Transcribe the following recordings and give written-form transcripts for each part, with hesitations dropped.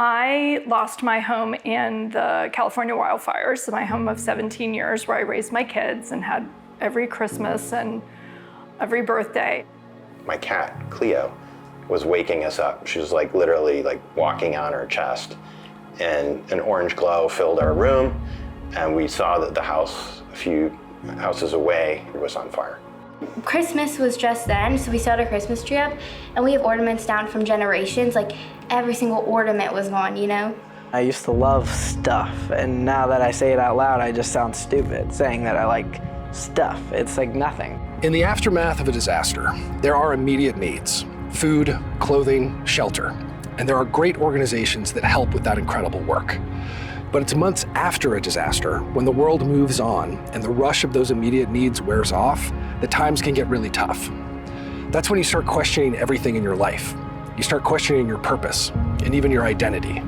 I lost my home in the California wildfires, my home of 17 years where I raised my kids and had every Christmas and every birthday. My cat, Cleo, was waking us up. She was like literally like walking on her chest, and an orange glow filled our room, and we saw that the house a few houses away was on fire. Christmas was just then, so we set our Christmas tree up, and we have ornaments down from generations. Like every single ornament was gone, you know? I used to love stuff, and now that I say it out loud, I just sound stupid saying that I like stuff. It's like nothing. In the aftermath of a disaster, there are immediate needs: food, clothing, shelter. And there are great organizations that help with that incredible work. But it's months after a disaster, when the world moves on and the rush of those immediate needs wears off, that times can get really tough. That's when you start questioning everything in your life. You start questioning your purpose and even your identity.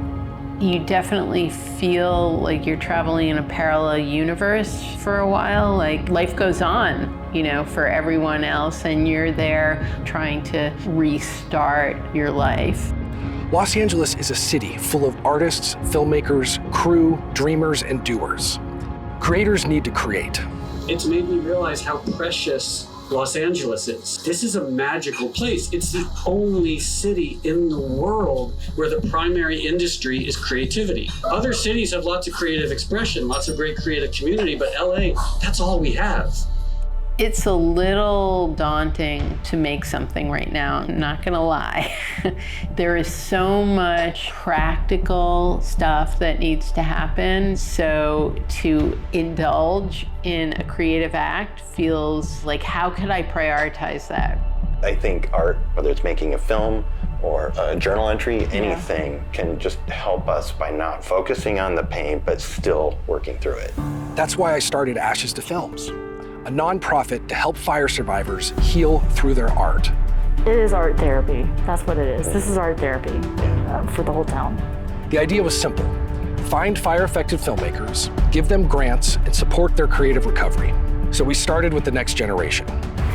You definitely feel like you're traveling in a parallel universe for a while. Like life goes on, you know, for everyone else, and you're there trying to restart your life. Los Angeles is a city full of artists, filmmakers, crew, dreamers, and doers. Creators need to create. It's made me realize how precious Los Angeles is. This is a magical place. It's the only city in the world where the primary industry is creativity. Other cities have lots of creative expression, lots of great creative community, but LA, that's all we have. It's a little daunting to make something right now, I'm not gonna lie. There is so much practical stuff that needs to happen, so to indulge in a creative act feels like, how could I prioritize that? I think art, whether it's making a film or a journal entry, anything can just help us by not focusing on the pain, but still working through it. That's why I started Ashes to Films, a nonprofit to help fire survivors heal through their art. It is art therapy. That's what it is. This is art therapy for the whole town. The idea was simple: find fire-affected filmmakers, give them grants, and support their creative recovery. So we started with the next generation.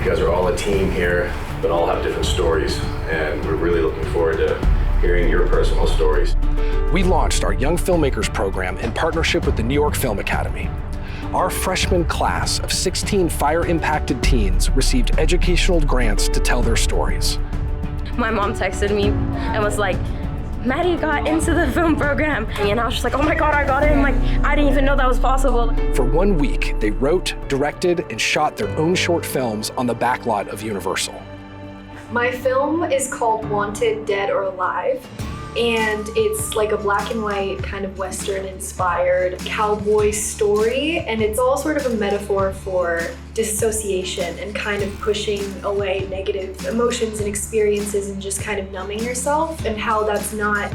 You guys are all a team here, but all have different stories, and we're really looking forward to hearing your personal stories. We launched our Young Filmmakers program in partnership with the New York Film Academy. Our freshman class of 16 fire-impacted teens received educational grants to tell their stories. My mom texted me and was like, Maddie got into the film program. And I was just like, oh my God, I got in. Like, I didn't even know that was possible. For 1 week, they wrote, directed, and shot their own short films on the backlot of Universal. My film is called Wanted, Dead or Alive. And it's like a black and white kind of Western inspired cowboy story. And it's all sort of a metaphor for dissociation and kind of pushing away negative emotions and experiences and just kind of numbing yourself, and how that's not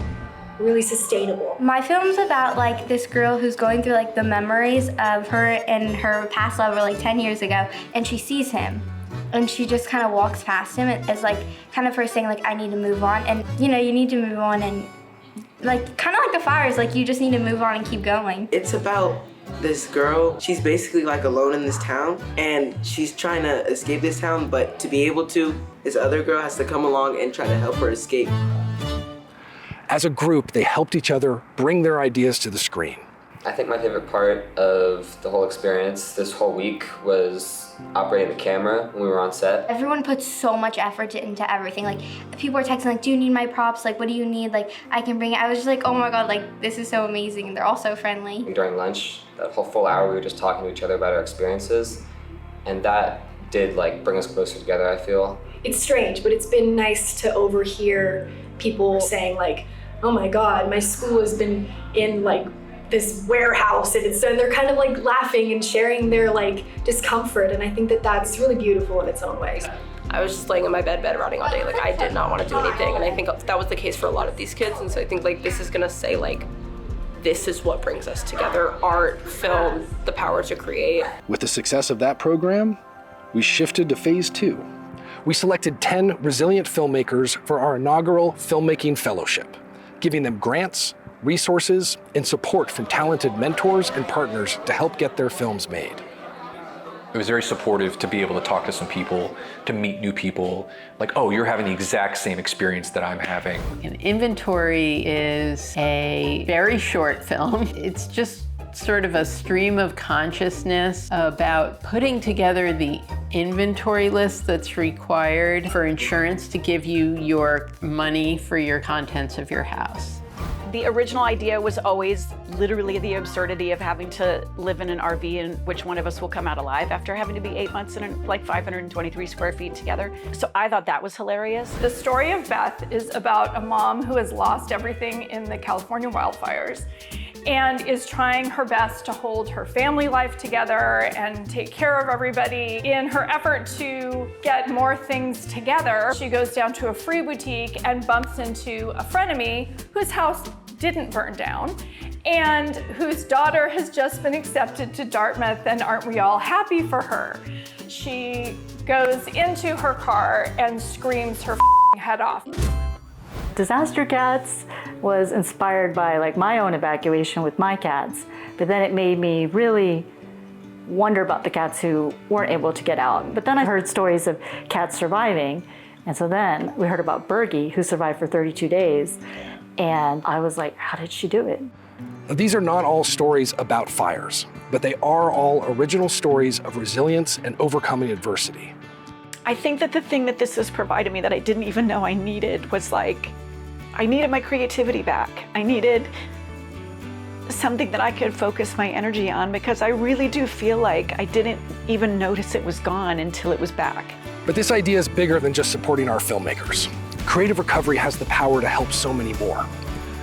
really sustainable. My film's about like this girl who's going through like the memories of her and her past lover like 10 years ago, and she sees him. And she just kind of walks past him as like kind of her saying like, I need to move on. And you know, you need to move on, and like kind of like the fires, like you just need to move on and keep going. It's about this girl. She's basically like alone in this town, and she's trying to escape this town, but to be able to, this other girl has to come along and try to help her escape. As a group, they helped each other bring their ideas to the screen. I think my favorite part of the whole experience this whole week was operating the camera when we were on set. Everyone puts so much effort into everything. Like people are texting like, do you need my props? Like, what do you need? Like, I can bring it. I was just like, oh my God, like this is so amazing. They're all so friendly. During lunch, that whole full hour, we were just talking to each other about our experiences. And that did like bring us closer together, I feel. It's strange, but it's been nice to overhear people saying like, oh my God, my school has been in like this warehouse, and they're kind of like laughing and sharing their like discomfort, and I think that that's really beautiful in its own way. I was just laying in my bed rotting all day. Like I did not want to do anything, and I think that was the case for a lot of these kids. And so I think like this is gonna say like, this is what brings us together: art, film, the power to create. With the success of that program, we shifted to phase 2. We selected 10 resilient filmmakers for our inaugural filmmaking fellowship, giving them grants, resources, and support from talented mentors and partners to help get their films made. It was very supportive to be able to talk to some people, to meet new people. Like, oh, you're having the exact same experience that I'm having. An inventory is a very short film. It's just sort of a stream of consciousness about putting together the inventory list that's required for insurance to give you your money for your contents of your house. The original idea was always literally the absurdity of having to live in an RV and which one of us will come out alive after having to be 8 months in like 523 square feet together. So I thought that was hilarious. The story of Beth is about a mom who has lost everything in the California wildfires and is trying her best to hold her family life together and take care of everybody. In her effort to get more things together, she goes down to a free boutique and bumps into a frenemy whose house didn't burn down and whose daughter has just been accepted to Dartmouth, and aren't we all happy for her? She goes into her car and screams her head off. Disaster Cats was inspired by like my own evacuation with my cats, but then it made me really wonder about the cats who weren't able to get out. But then I heard stories of cats surviving, and so then we heard about Bergie, who survived for 32 days, and I was like, how did she do it? These are not all stories about fires, but they are all original stories of resilience and overcoming adversity. I think that the thing that this has provided me that I didn't even know I needed was like, I needed my creativity back. I needed something that I could focus my energy on, because I really do feel like I didn't even notice it was gone until it was back. But this idea is bigger than just supporting our filmmakers. Creative Recovery has the power to help so many more,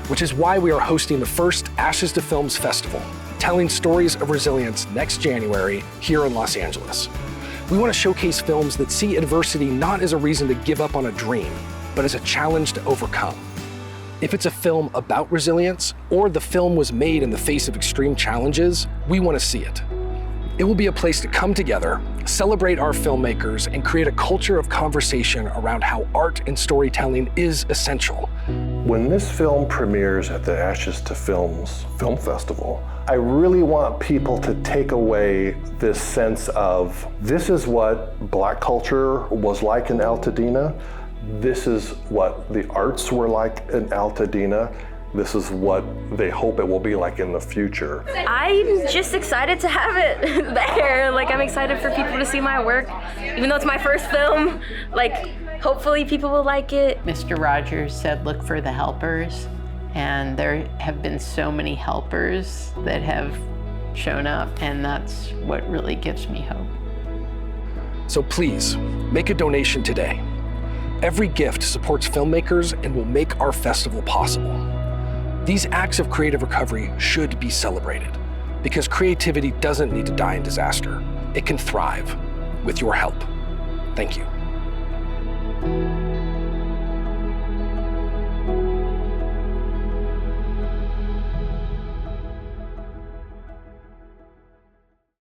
which is why we are hosting the first Ashes to Films Festival, telling stories of resilience next January here in Los Angeles. We want to showcase films that see adversity not as a reason to give up on a dream, but as a challenge to overcome. If it's a film about resilience, or the film was made in the face of extreme challenges, we want to see it. It will be a place to come together, celebrate our filmmakers, and create a culture of conversation around how art and storytelling is essential. When this film premieres at the Ashes to Films Film Festival, I really want people to take away this sense of, this is what Black culture was like in Altadena. This is what the arts were like in Altadena. This is what they hope it will be like in the future. I'm just excited to have it there. Like, I'm excited for people to see my work. Even though it's my first film, like, hopefully people will like it. Mr. Rogers said, look for the helpers. And there have been so many helpers that have shown up, and that's what really gives me hope. So please, make a donation today. Every gift supports filmmakers and will make our festival possible. These acts of creative recovery should be celebrated, because creativity doesn't need to die in disaster. It can thrive with your help. Thank you.